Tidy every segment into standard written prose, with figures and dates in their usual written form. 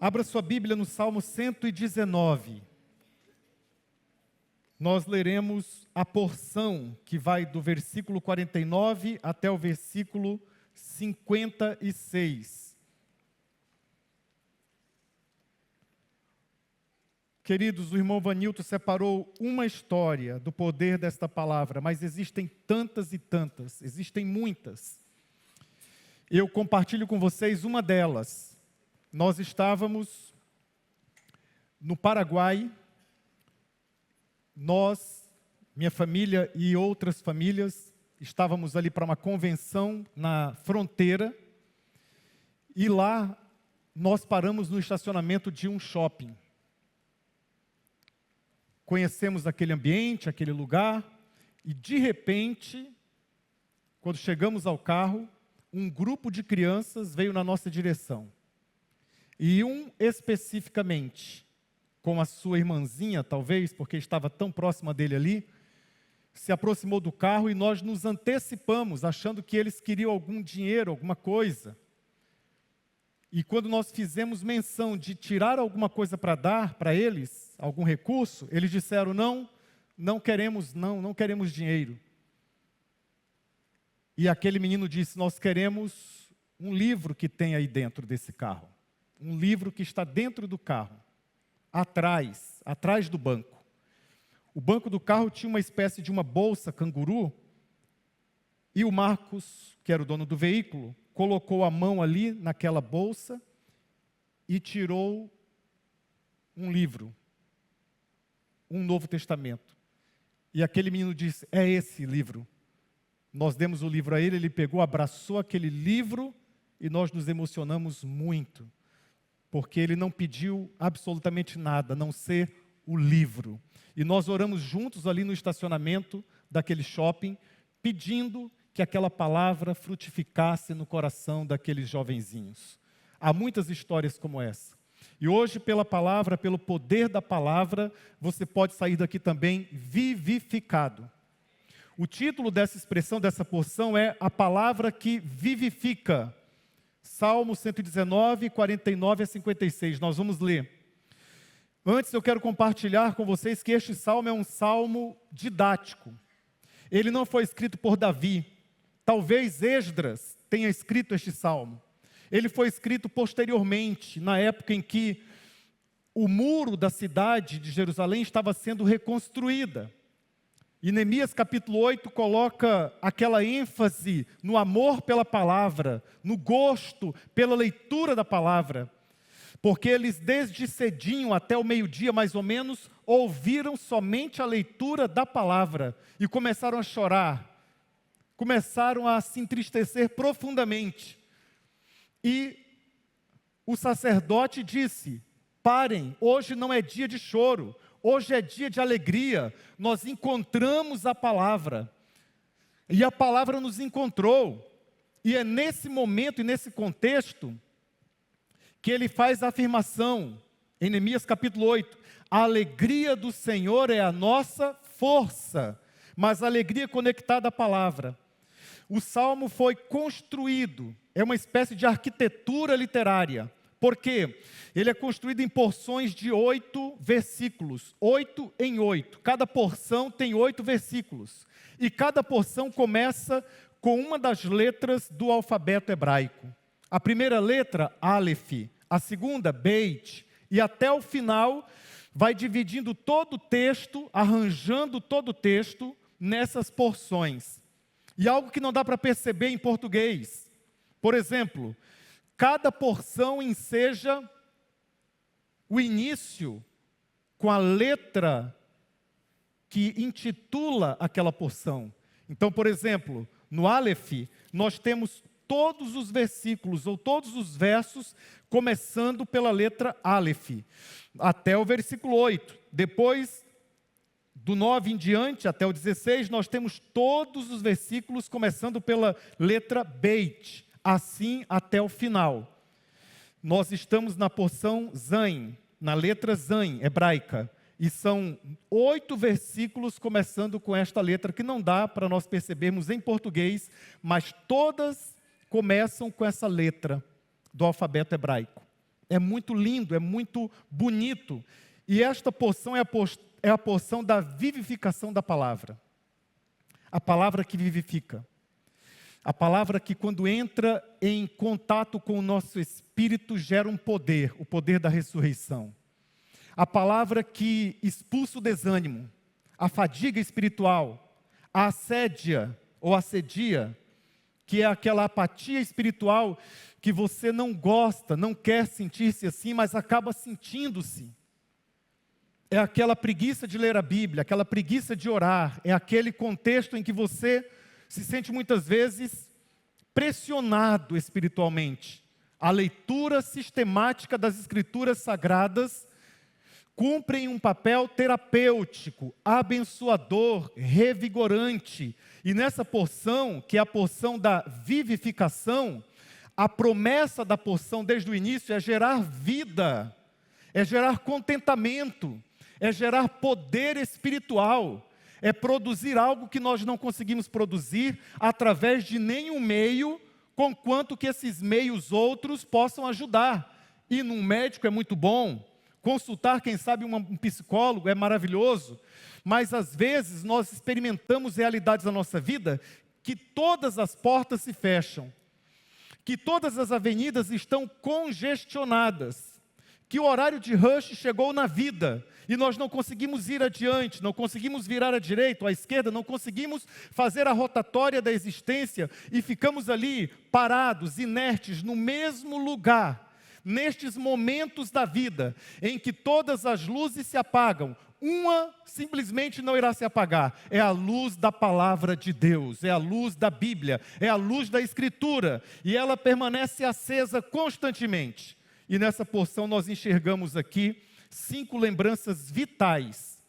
Abra sua Bíblia no Salmo 119. Nós leremos a porção que vai do versículo 49 até o versículo 56. Queridos, o irmão Vanilton separou uma história do poder desta palavra, mas existem tantas e tantas, existem muitas. Eu compartilho com vocês uma delas. Nós estávamos no Paraguai, minha família e outras famílias, estávamos ali para uma convenção na fronteira, e lá nós paramos no estacionamento de um shopping. Conhecemos aquele ambiente, aquele lugar, e de repente, quando chegamos ao carro, um grupo de crianças veio na nossa direção. E um especificamente, com a sua irmãzinha, talvez, porque estava tão próxima dele ali, se aproximou do carro e nós nos antecipamos, achando que eles queriam algum dinheiro, alguma coisa. E quando nós fizemos menção de tirar alguma coisa para dar para eles, algum recurso, eles disseram, não queremos dinheiro. E aquele menino disse, nós queremos um livro que tem aí dentro desse carro. Um livro que está dentro do carro, atrás do banco. O banco do carro tinha uma espécie de uma bolsa canguru, e o Marcos, que era o dono do veículo, colocou a mão ali naquela bolsa e tirou um livro, um Novo Testamento. E aquele menino disse, é esse livro. Nós demos o livro a ele, ele pegou, abraçou aquele livro e nós nos emocionamos muito. Porque ele não pediu absolutamente nada, a não ser o livro. E nós oramos juntos ali no estacionamento daquele shopping, pedindo que aquela palavra frutificasse no coração daqueles jovenzinhos. Há muitas histórias como essa. E hoje, pela palavra, pelo poder da palavra, você pode sair daqui também vivificado. O título dessa expressão, dessa porção é a palavra que vivifica. Salmo 119, 49 a 56, nós vamos ler. Antes eu quero compartilhar com vocês que este salmo é um salmo didático. Ele não foi escrito por Davi. Talvez Esdras tenha escrito este salmo. Ele foi escrito posteriormente, na época em que o muro da cidade de Jerusalém estava sendo reconstruída. E Neemias capítulo 8 coloca aquela ênfase no amor pela palavra, no gosto pela leitura da palavra, porque eles desde cedinho até o meio-dia mais ou menos, ouviram somente a leitura da palavra e começaram a chorar, começaram a se entristecer profundamente. E o sacerdote disse, parem, hoje não é dia de choro, hoje é dia de alegria, nós encontramos a palavra, e a palavra nos encontrou, e é nesse momento e nesse contexto, que ele faz a afirmação, em Neemias capítulo 8, a alegria do Senhor é a nossa força, mas a alegria conectada à palavra. O salmo foi construído, é uma espécie de arquitetura literária, porque ele é construído em porções de 8 versículos, 8 em 8. Cada porção tem 8 versículos. E cada porção começa com uma das letras do alfabeto hebraico. A primeira letra, Aleph, a segunda, Beit, e até o final vai dividindo todo o texto, arranjando todo o texto nessas porções. E algo que não dá para perceber em português. Por exemplo, cada porção enseja o início com a letra que intitula aquela porção. Então, por exemplo, no Aleph, nós temos todos os versículos, ou todos os versos, começando pela letra Aleph, até o versículo 8. Depois, do 9 em diante, até o 16, nós temos todos os versículos começando pela letra Beit, assim até o final. Nós estamos na porção Zain, na letra Zain, hebraica, e são 8 versículos começando com esta letra, que não dá para nós percebermos em português, mas todas começam com essa letra do alfabeto hebraico. é muito lindo, é muito bonito. E esta porção é a porção da vivificação da palavra. A palavra que vivifica. A palavra que, quando entra em contato com o nosso espírito, gera um poder, o poder da ressurreição. A palavra que expulsa o desânimo, a fadiga espiritual, a assédia ou assedia, que é aquela apatia espiritual que você não gosta, não quer sentir-se assim, mas acaba sentindo-se. É aquela preguiça de ler a Bíblia, aquela preguiça de orar, é aquele contexto em que você se sente muitas vezes pressionado espiritualmente. A leitura sistemática das Escrituras Sagradas cumprem um papel terapêutico, abençoador, revigorante. E nessa porção, que é a porção da vivificação, a promessa da porção desde o início é gerar vida, é gerar contentamento, é gerar poder espiritual, é produzir algo que nós não conseguimos produzir através de nenhum meio, conquanto que esses meios outros possam ajudar. Ir num médico é muito bom, consultar, quem sabe, um psicólogo é maravilhoso, mas às vezes nós experimentamos realidades da nossa vida que todas as portas se fecham, que todas as avenidas estão congestionadas, que o horário de rush chegou na vida e nós não conseguimos ir adiante, não conseguimos virar à direita ou à esquerda, não conseguimos fazer a rotatória da existência e ficamos ali parados, inertes, no mesmo lugar. Nestes momentos da vida em que todas as luzes se apagam, uma simplesmente não irá se apagar. É a luz da palavra de Deus, é a luz da Bíblia, é a luz da Escritura, e ela permanece acesa constantemente. E nessa porção nós enxergamos aqui 5 lembranças vitais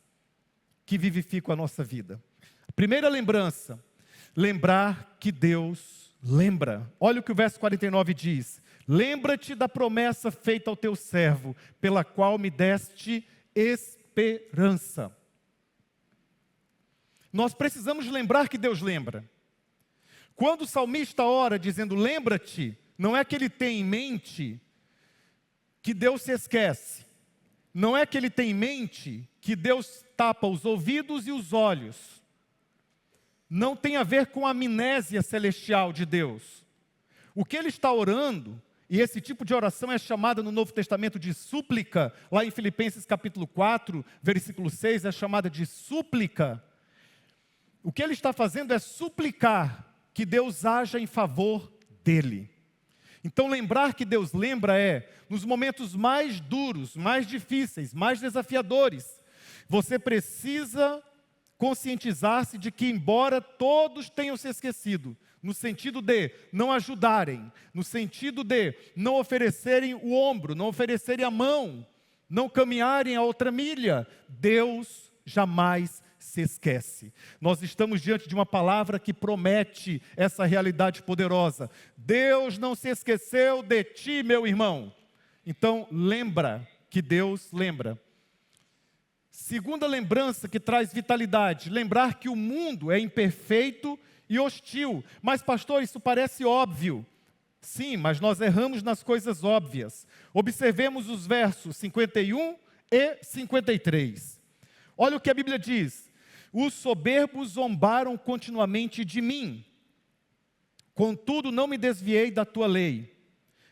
que vivificam a nossa vida. A primeira lembrança, lembrar que Deus lembra. Olha o que o verso 49 diz: lembra-te da promessa feita ao teu servo, pela qual me deste esperança. Nós precisamos lembrar que Deus lembra. Quando o salmista ora dizendo lembra-te, não é que ele tem em mente que Deus se esquece. Não é que ele tem em mente que Deus tapa os ouvidos e os olhos. Não tem a ver com a amnésia celestial de Deus. O que ele está orando, e esse tipo de oração é chamada no Novo Testamento de súplica, lá em Filipenses capítulo 4, versículo 6, é chamada de súplica. O que ele está fazendo é suplicar que Deus haja em favor dele. Então lembrar que Deus lembra nos momentos mais duros, mais difíceis, mais desafiadores, você precisa conscientizar-se de que, embora todos tenham se esquecido, no sentido de não ajudarem, no sentido de não oferecerem o ombro, não oferecerem a mão, não caminharem a outra milha, Deus jamais se esquece. Nós estamos diante de uma palavra que promete essa realidade poderosa. Deus não se esqueceu de ti, meu irmão. Então, lembra que Deus lembra. Segunda lembrança que traz vitalidade, lembrar que o mundo é imperfeito e hostil. Mas, pastor, isso parece óbvio. Sim, mas nós erramos nas coisas óbvias. Observemos os versos 51 e 53. Olha o que a Bíblia diz: os soberbos zombaram continuamente de mim, contudo não me desviei da tua lei.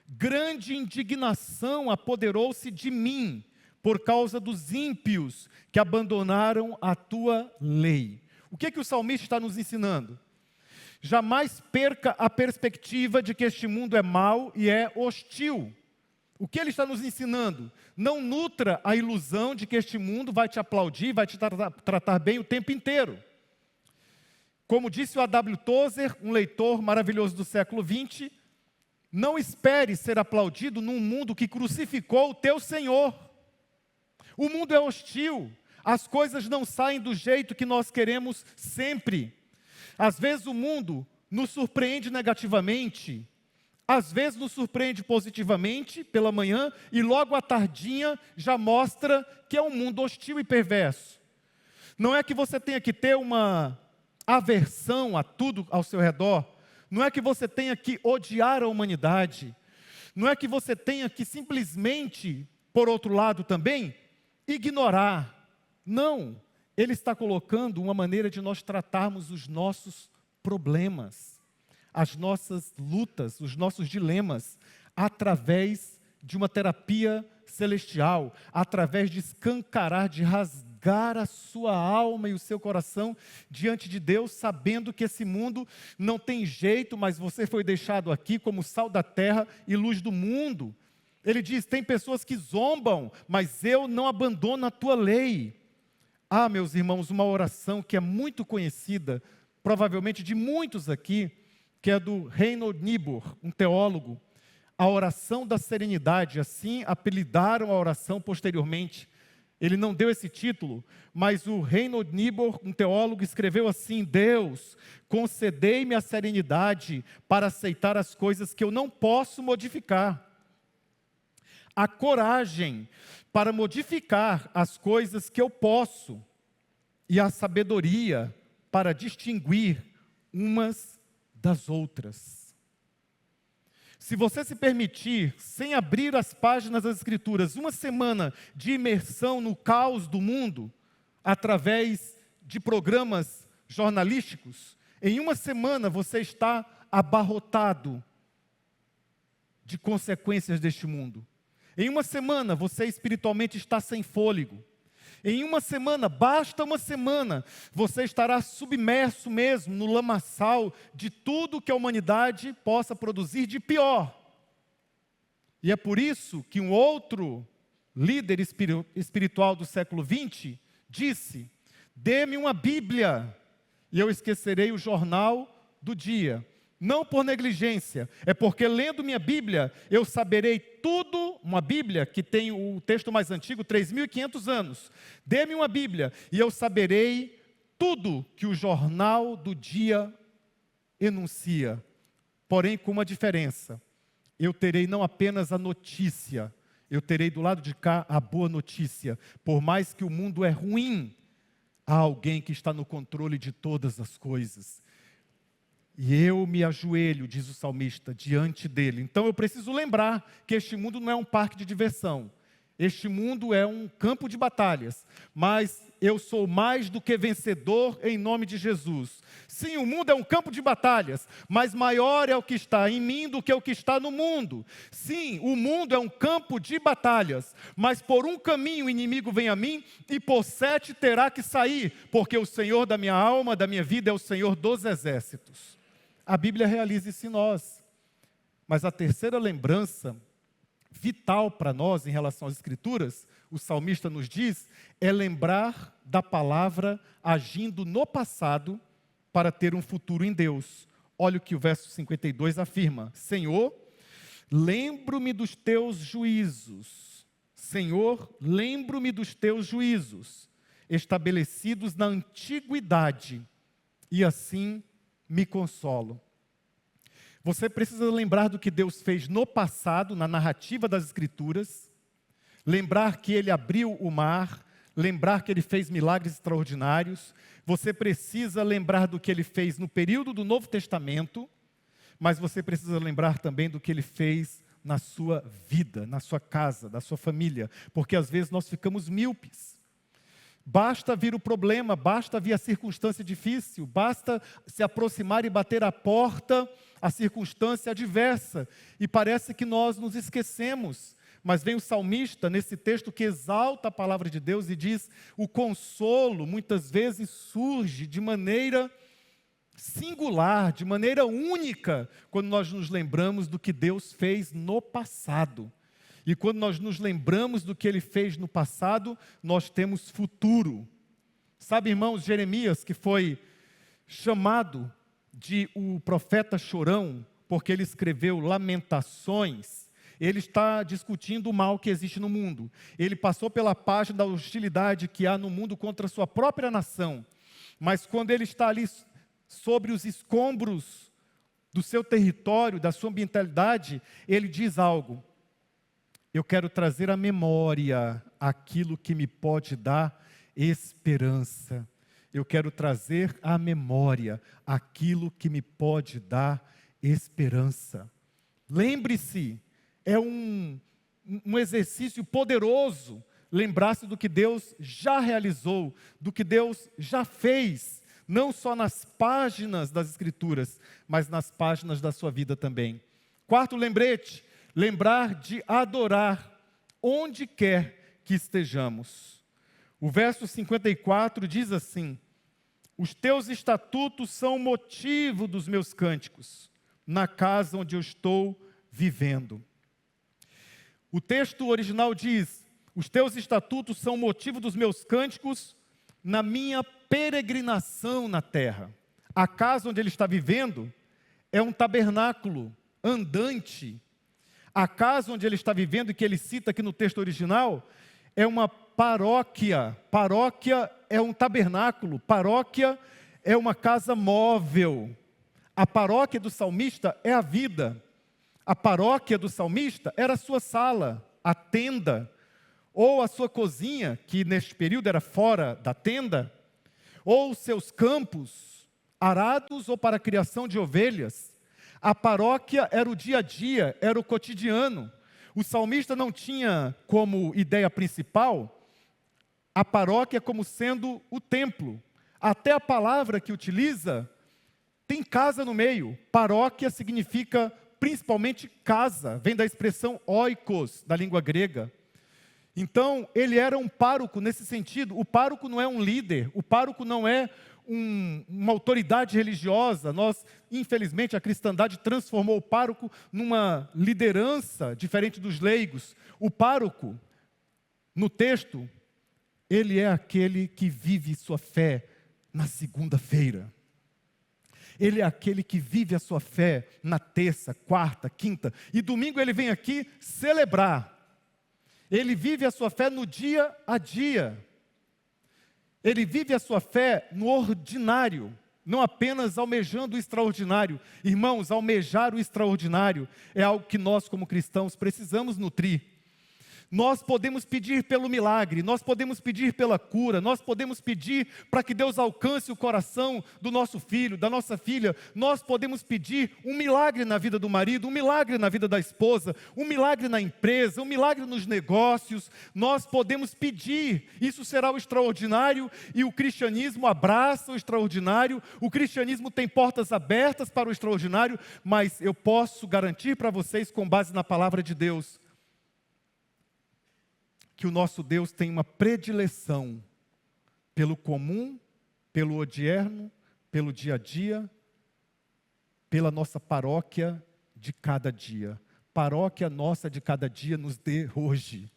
Grande indignação apoderou-se de mim, por causa dos ímpios que abandonaram a tua lei. O que o salmista está nos ensinando? Jamais perca a perspectiva de que este mundo é mau e é hostil. O que ele está nos ensinando? Não nutra a ilusão de que este mundo vai te aplaudir, vai te tratar bem o tempo inteiro. Como disse o A.W. Tozer, um leitor maravilhoso do século XX, não espere ser aplaudido num mundo que crucificou o teu Senhor. O mundo é hostil, as coisas não saem do jeito que nós queremos sempre. Às vezes o mundo nos surpreende negativamente, às vezes nos surpreende positivamente pela manhã e logo à tardinha já mostra que é um mundo hostil e perverso. Não é que você tenha que ter uma aversão a tudo ao seu redor, não é que você tenha que odiar a humanidade, Não é que você tenha que simplesmente, por outro lado também, ignorar. Não. Ele está colocando uma maneira de nós tratarmos os nossos problemas, as nossas lutas, os nossos dilemas, através de uma terapia celestial, através de escancarar, de rasgar a sua alma e o seu coração diante de Deus, sabendo que esse mundo não tem jeito, mas você foi deixado aqui como sal da terra e luz do mundo. Ele diz, tem pessoas que zombam, mas eu não abandono a tua lei. Ah, meus irmãos, uma oração que é muito conhecida, provavelmente de muitos aqui, que é do Reinhold Niebuhr, um teólogo, a oração da serenidade, assim apelidaram a oração posteriormente. Ele não deu esse título, mas o Reinhold Niebuhr, um teólogo, escreveu assim: Deus, concedei-me a serenidade para aceitar as coisas que eu não posso modificar, a coragem para modificar as coisas que eu posso, e a sabedoria para distinguir umas das outras. Se você se permitir, sem abrir as páginas das Escrituras, uma semana de imersão no caos do mundo, através de programas jornalísticos, em uma semana você está abarrotado de consequências deste mundo. Em uma semana você espiritualmente está sem fôlego. Em uma semana, basta uma semana, você estará submerso mesmo no lamaçal de tudo que a humanidade possa produzir de pior. E é por isso que um outro líder espiritual do século XX disse: dê-me uma Bíblia e eu esquecerei o jornal do dia. Não por negligência, é porque lendo minha Bíblia, eu saberei tudo, uma Bíblia que tem o texto mais antigo, 3.500 anos. Dê-me uma Bíblia e eu saberei tudo que o jornal do dia enuncia. Porém, com uma diferença, eu terei não apenas a notícia, eu terei do lado de cá a boa notícia. Por mais que o mundo é ruim, há alguém que está no controle de todas as coisas. E eu me ajoelho, diz o salmista, diante dele. Então eu preciso lembrar que este mundo não é um parque de diversão. Este mundo é um campo de batalhas. Mas eu sou mais do que vencedor em nome de Jesus. Sim, o mundo é um campo de batalhas, mas maior é o que está em mim do que o que está no mundo. Sim, o mundo é um campo de batalhas, mas por um caminho o inimigo vem a mim e por 7 terá que sair, porque o Senhor da minha alma, da minha vida, é o Senhor dos exércitos. A Bíblia realiza isso em nós. Mas a terceira lembrança vital para nós em relação às Escrituras, o salmista nos diz, é lembrar da palavra agindo no passado para ter um futuro em Deus. Olha o que o verso 52 afirma: Senhor, lembro-me dos teus juízos. Senhor, lembro-me dos teus juízos, estabelecidos na antiguidade, e assim me consolo. Você precisa lembrar do que Deus fez no passado, na narrativa das Escrituras, lembrar que Ele abriu o mar, lembrar que Ele fez milagres extraordinários. Você precisa lembrar do que Ele fez no período do Novo Testamento, mas você precisa lembrar também do que Ele fez na sua vida, na sua casa, da sua família, porque às vezes nós ficamos míopes. Basta vir o problema, basta vir a circunstância difícil, basta se aproximar e bater a porta, a circunstância adversa, e parece que nós nos esquecemos. Mas vem o salmista nesse texto que exalta a palavra de Deus e diz: o consolo muitas vezes surge de maneira singular, de maneira única, quando nós nos lembramos do que Deus fez no passado. E quando nós nos lembramos do que Ele fez no passado, nós temos futuro. Sabe, irmãos, Jeremias, que foi chamado de o profeta chorão, porque ele escreveu Lamentações, ele está discutindo o mal que existe no mundo. Ele passou pela página da hostilidade que há no mundo contra a sua própria nação. Mas quando ele está ali sobre os escombros do seu território, da sua ambientalidade, ele diz algo: eu quero trazer à memória aquilo que me pode dar esperança. Eu quero trazer à memória aquilo que me pode dar esperança. Lembre-se, É um exercício poderoso lembrar-se do que Deus já realizou, do que Deus já fez, não só nas páginas das Escrituras, mas nas páginas da sua vida também. Quarto lembrete, lembrar de adorar onde quer que estejamos. O verso 54 diz assim: os teus estatutos são o motivo dos meus cânticos, na casa onde eu estou vivendo. O texto original diz: os teus estatutos são o motivo dos meus cânticos na minha peregrinação na terra. A casa onde ele está vivendo é um tabernáculo andante. A casa onde ele está vivendo, e que ele cita aqui no texto original, é uma paróquia. Paróquia é um tabernáculo, paróquia é uma casa móvel. A paróquia do salmista é a vida. A paróquia do salmista era a sua sala, a tenda, ou a sua cozinha, que neste período era fora da tenda, ou seus campos, arados ou para a criação de ovelhas. A paróquia era o dia a dia, era o cotidiano. O salmista não tinha como ideia principal a paróquia como sendo o templo. Até a palavra que utiliza tem casa no meio. Paróquia significa principalmente casa, vem da expressão oikos, da língua grega. Então, ele era um pároco nesse sentido. O pároco não é um líder, o pároco não é uma autoridade religiosa. Nós, infelizmente, a cristandade transformou o pároco numa liderança diferente dos leigos. O pároco, no texto, ele é aquele que vive sua fé na segunda-feira. Ele é aquele que vive a sua fé na terça, quarta, quinta. E domingo ele vem aqui celebrar. Ele vive a sua fé no dia a dia. Ele vive a sua fé no ordinário, não apenas almejando o extraordinário. Irmãos, almejar o extraordinário é algo que nós, como cristãos, precisamos nutrir. Nós podemos pedir pelo milagre, nós podemos pedir pela cura, nós podemos pedir para que Deus alcance o coração do nosso filho, da nossa filha. Nós podemos pedir um milagre na vida do marido, um milagre na vida da esposa, um milagre na empresa, um milagre nos negócios. Nós podemos pedir, isso será o extraordinário, e o cristianismo abraça o extraordinário. O cristianismo tem portas abertas para o extraordinário, mas eu posso garantir para vocês, com base na palavra de Deus, que o nosso Deus tem uma predileção pelo comum, pelo odierno, pelo dia a dia, pela nossa paróquia de cada dia. Paróquia nossa de cada dia nos dê hoje.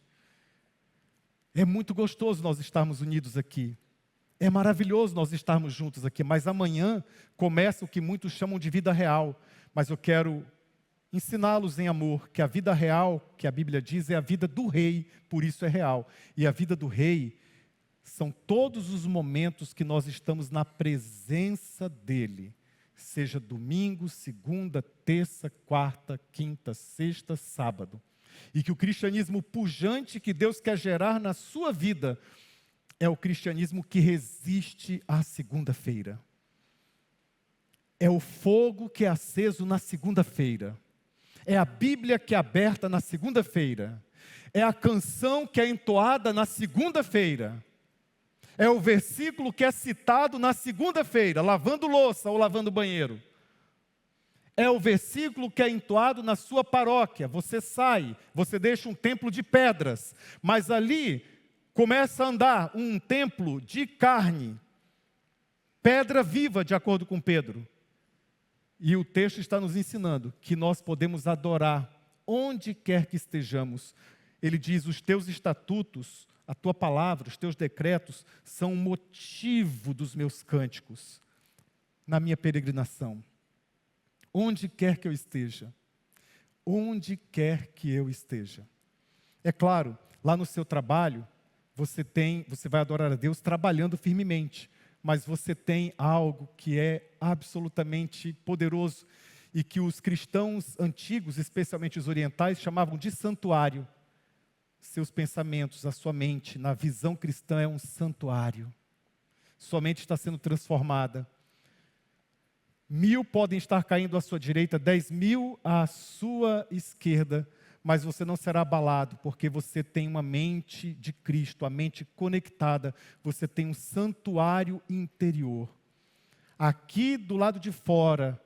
É muito gostoso nós estarmos unidos aqui. É maravilhoso nós estarmos juntos aqui, mas amanhã começa o que muitos chamam de vida real. Mas eu quero ensiná-los em amor, que a vida real, que a Bíblia diz, é a vida do rei, por isso é real. E a vida do rei são todos os momentos que nós estamos na presença dele, seja domingo, segunda, terça, quarta, quinta, sexta, sábado. E que o cristianismo pujante que Deus quer gerar na sua vida é o cristianismo que resiste à segunda-feira. É o fogo que é aceso na segunda-feira. É a Bíblia que é aberta na segunda-feira. É a canção que é entoada na segunda-feira. É o versículo que é citado na segunda-feira, lavando louça ou lavando banheiro. É o versículo que é entoado na sua paróquia. Você sai, você deixa um templo de pedras, mas ali começa a andar um templo de carne, pedra viva, de acordo com Pedro. E o texto está nos ensinando que nós podemos adorar onde quer que estejamos. Ele diz: os teus estatutos, a tua palavra, os teus decretos são o motivo dos meus cânticos na minha peregrinação. Onde quer que eu esteja. Onde quer que eu esteja. É claro, lá no seu trabalho, você vai adorar a Deus trabalhando firmemente. Mas você tem algo que é absolutamente poderoso e que os cristãos antigos, especialmente os orientais, chamavam de santuário. Seus pensamentos, a sua mente, na visão cristã, é um santuário. Sua mente está sendo transformada. 1000 podem estar caindo à sua direita, 10.000 à sua esquerda, mas você não será abalado, porque você tem uma mente de Cristo, a mente conectada, você tem um santuário interior. Aqui do lado de fora,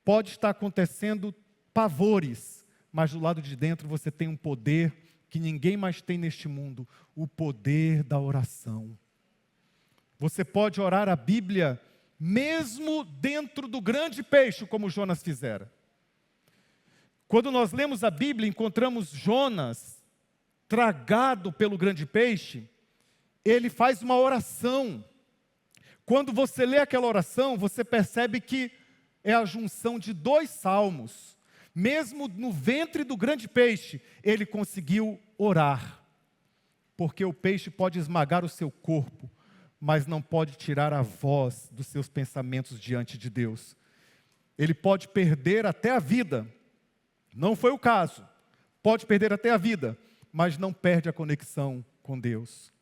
pode estar acontecendo pavores, mas do lado de dentro você tem um poder que ninguém mais tem neste mundo, o poder da oração. Você pode orar a Bíblia mesmo dentro do grande peixe, como Jonas fizera. Quando nós lemos a Bíblia, encontramos Jonas tragado pelo grande peixe, ele faz uma oração. Quando você lê aquela oração, você percebe que é a junção de 2 salmos. Mesmo no ventre do grande peixe, ele conseguiu orar. Porque o peixe pode esmagar o seu corpo, mas não pode tirar a voz dos seus pensamentos diante de Deus. Ele pode perder até a vida. Não foi o caso. Pode perder até a vida, mas não perde a conexão com Deus.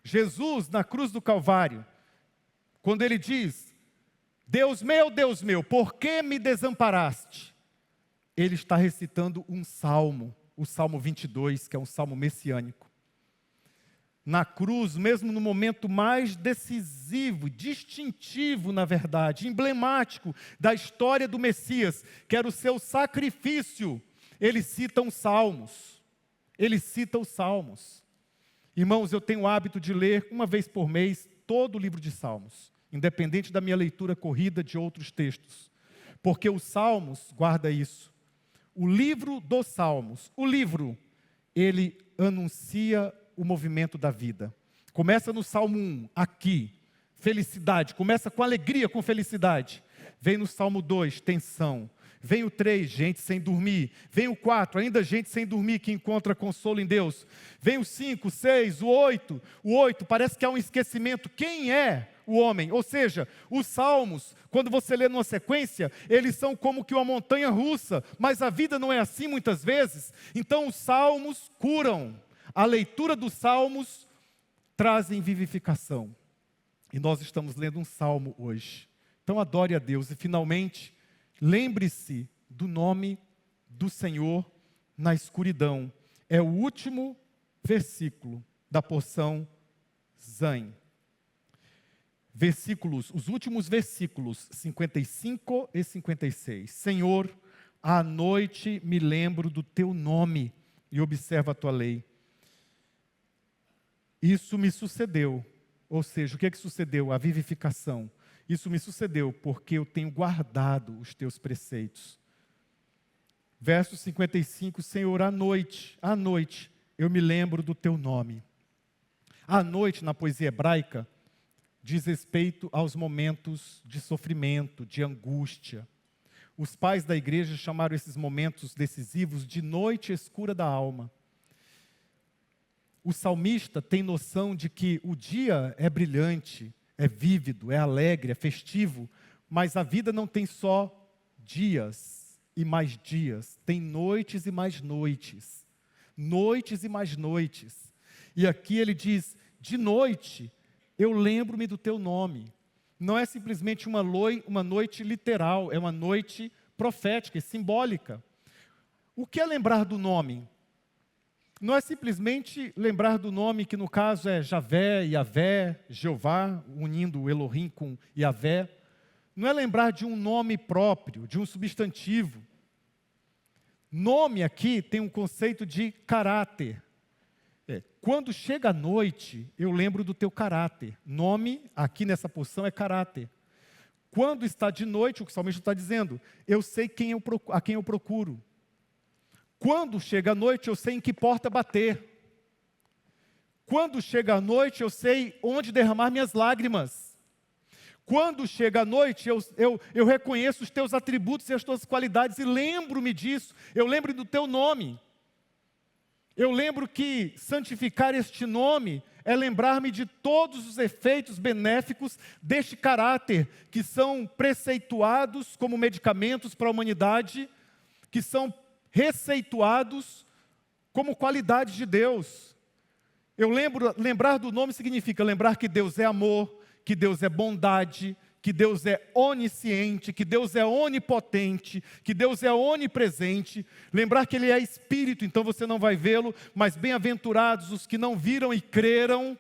Jesus, na cruz do Calvário, quando ele diz: Deus meu, por que me desamparaste? Ele está recitando um salmo, o Salmo 22, que é um salmo messiânico. Na cruz, mesmo no momento mais decisivo, distintivo, na verdade, emblemático da história do Messias, que era o seu sacrifício, ele cita os salmos. Ele cita os salmos. Irmãos, eu tenho o hábito de ler uma vez por mês todo o livro de Salmos, independente da minha leitura corrida de outros textos. Porque os Salmos, guarda isso, o livro dos Salmos, o livro, ele anuncia o movimento da vida. Começa no Salmo 1, aqui, felicidade, começa com alegria, com felicidade. Vem no Salmo 2, tensão. Vem o 3, gente sem dormir. Vem o 4, ainda gente sem dormir que encontra consolo em Deus. Vem o 5, o 6, o 8. O 8 parece que há um esquecimento. Quem é o homem? Ou seja, os salmos, quando você lê numa sequência, eles são como que uma montanha russa. Mas a vida não é assim muitas vezes. Então os salmos curam. A leitura dos salmos trazem vivificação. E nós estamos lendo um salmo hoje. Então adore a Deus e finalmente lembre-se do nome do Senhor na escuridão. É o último versículo da porção Zain. Os últimos versículos 55 e 56. Senhor, à noite me lembro do teu nome e observo a tua lei. Isso me sucedeu, ou seja, o que é que sucedeu? A vivificação. Isso me sucedeu porque eu tenho guardado os teus preceitos. Verso 55, Senhor, à noite, eu me lembro do teu nome. À noite, na poesia hebraica, diz respeito aos momentos de sofrimento, de angústia. Os pais da igreja chamaram esses momentos decisivos de noite escura da alma. O salmista tem noção de que o dia é brilhante, é vívido, é alegre, é festivo, mas a vida não tem só dias e mais dias, tem noites e mais noites. Noites e mais noites. E aqui ele diz, de noite eu lembro-me do teu nome. Não é simplesmente uma noite literal, é uma noite profética e simbólica. O que é lembrar do nome? Não é simplesmente lembrar do nome, que no caso é Javé, Yavé, Jeová, unindo Elohim com Yavé. Não é lembrar de um nome próprio, de um substantivo. Nome aqui tem um conceito de caráter. Quando chega a noite, eu lembro do teu caráter. Nome, aqui nessa porção, é caráter. Quando está de noite, o que o salmista está dizendo, eu sei a quem eu procuro. Quando chega a noite, eu sei em que porta bater. Quando chega a noite, eu sei onde derramar minhas lágrimas. Quando chega a noite, eu reconheço os teus atributos e as tuas qualidades e lembro-me disso. Eu lembro do teu nome. Eu lembro que santificar este nome é lembrar-me de todos os efeitos benéficos deste caráter, que são preceituados como medicamentos para a humanidade, que receituados como qualidades de Deus. Lembrar do nome significa lembrar que Deus é amor, que Deus é bondade, que Deus é onisciente, que Deus é onipotente, que Deus é onipresente. Lembrar que Ele é Espírito, então você não vai vê-lo, mas bem-aventurados os que não viram e creram.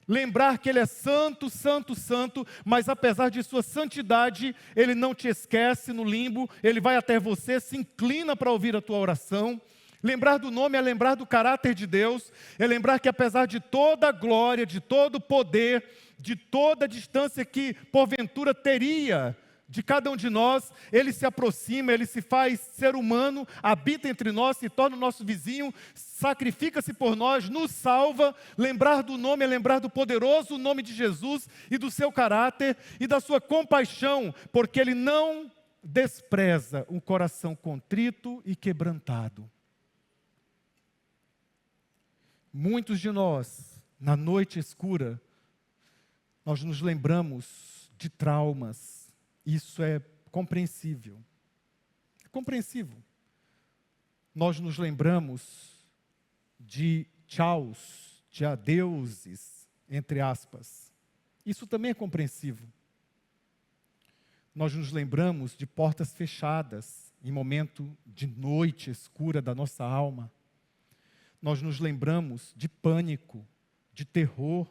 Lembrar que Ele é santo, santo, santo, mas apesar de sua santidade, Ele não te esquece no limbo, Ele vai até você, se inclina para ouvir a tua oração. Lembrar do nome é lembrar do caráter de Deus, é lembrar que apesar de toda a glória, de todo o poder, de toda a distância que porventura teria de cada um de nós, Ele se aproxima, Ele se faz ser humano, habita entre nós, se torna o nosso vizinho, sacrifica-se por nós, nos salva. Lembrar do nome é lembrar do poderoso nome de Jesus e do seu caráter e da sua compaixão, porque Ele não despreza um coração contrito e quebrantado. Muitos de nós, na noite escura, nós nos lembramos de traumas. Isso é compreensível. É compreensível. Nós nos lembramos de tchauz, de adeuses, entre aspas. Isso também é compreensível. Nós nos lembramos de portas fechadas, em momento de noite escura da nossa alma. Nós nos lembramos de pânico, de terror,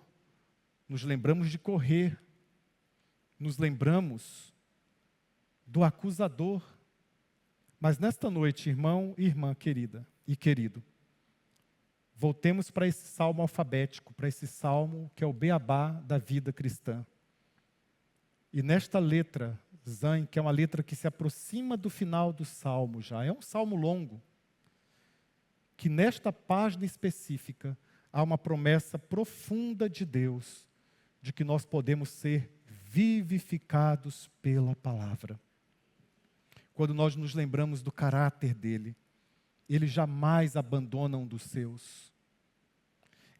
nos lembramos de correr, nos lembramos do acusador. Mas nesta noite, irmão e irmã querida e querido, voltemos para esse salmo alfabético, para esse salmo que é o beabá da vida cristã. E nesta letra, Zain, que é uma letra que se aproxima do final do salmo já, é um salmo longo, que nesta página específica há uma promessa profunda de Deus, de que nós podemos ser vivificados pela palavra. Quando nós nos lembramos do caráter dele, ele jamais abandona um dos seus.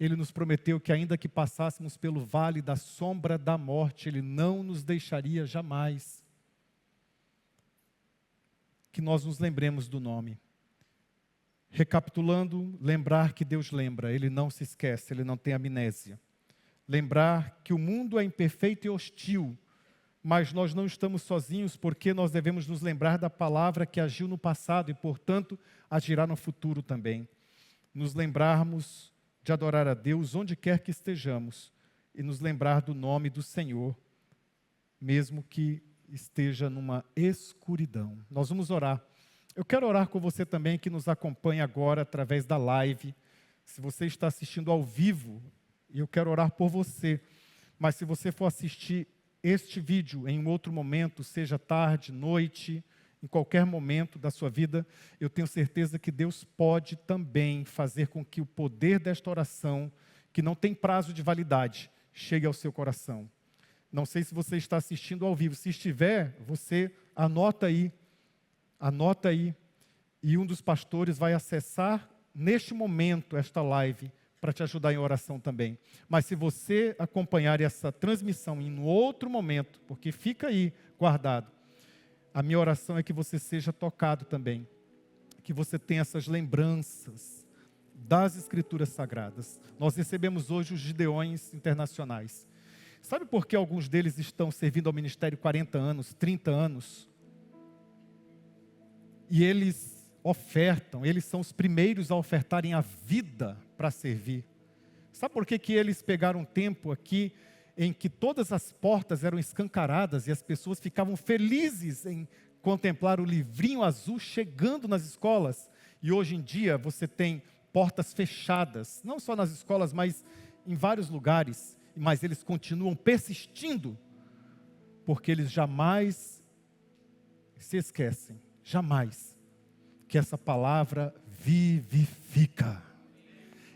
Ele nos prometeu que ainda que passássemos pelo vale da sombra da morte, ele não nos deixaria jamais. Que nós nos lembremos do nome. Recapitulando, lembrar que Deus lembra, Ele não se esquece, Ele não tem amnésia. Lembrar que o mundo é imperfeito e hostil, mas nós não estamos sozinhos, porque nós devemos nos lembrar da palavra que agiu no passado e, portanto, agirá no futuro também. Nos lembrarmos de adorar a Deus onde quer que estejamos e nos lembrar do nome do Senhor, mesmo que esteja numa escuridão. Nós vamos orar. Eu quero orar com você também que nos acompanha agora através da live. Se você está assistindo ao vivo, eu quero orar por você. Mas se você for assistir este vídeo em um outro momento, seja tarde, noite, em qualquer momento da sua vida, eu tenho certeza que Deus pode também fazer com que o poder desta oração, que não tem prazo de validade, chegue ao seu coração. Não sei se você está assistindo ao vivo. Se estiver, você anota aí, e um dos pastores vai acessar neste momento esta live para te ajudar em oração também. Mas se você acompanhar essa transmissão em outro momento, porque fica aí guardado, a minha oração é que você seja tocado também, que você tenha essas lembranças das Escrituras Sagradas. Nós recebemos hoje os Gideões internacionais. Sabe por que alguns deles estão servindo ao ministério 40 anos, 30 anos? E eles ofertam, eles são os primeiros a ofertarem a vida para servir. Sabe por que eles pegaram um tempo aqui em que todas as portas eram escancaradas e as pessoas ficavam felizes em contemplar o livrinho azul chegando nas escolas? E hoje em dia você tem portas fechadas, não só nas escolas, mas em vários lugares, mas eles continuam persistindo, porque eles jamais se esquecem, jamais, que essa palavra vivifica.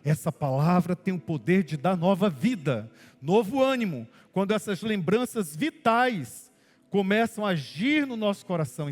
Essa palavra tem o poder de dar nova vida, novo ânimo, quando essas lembranças vitais começam a agir no nosso coração.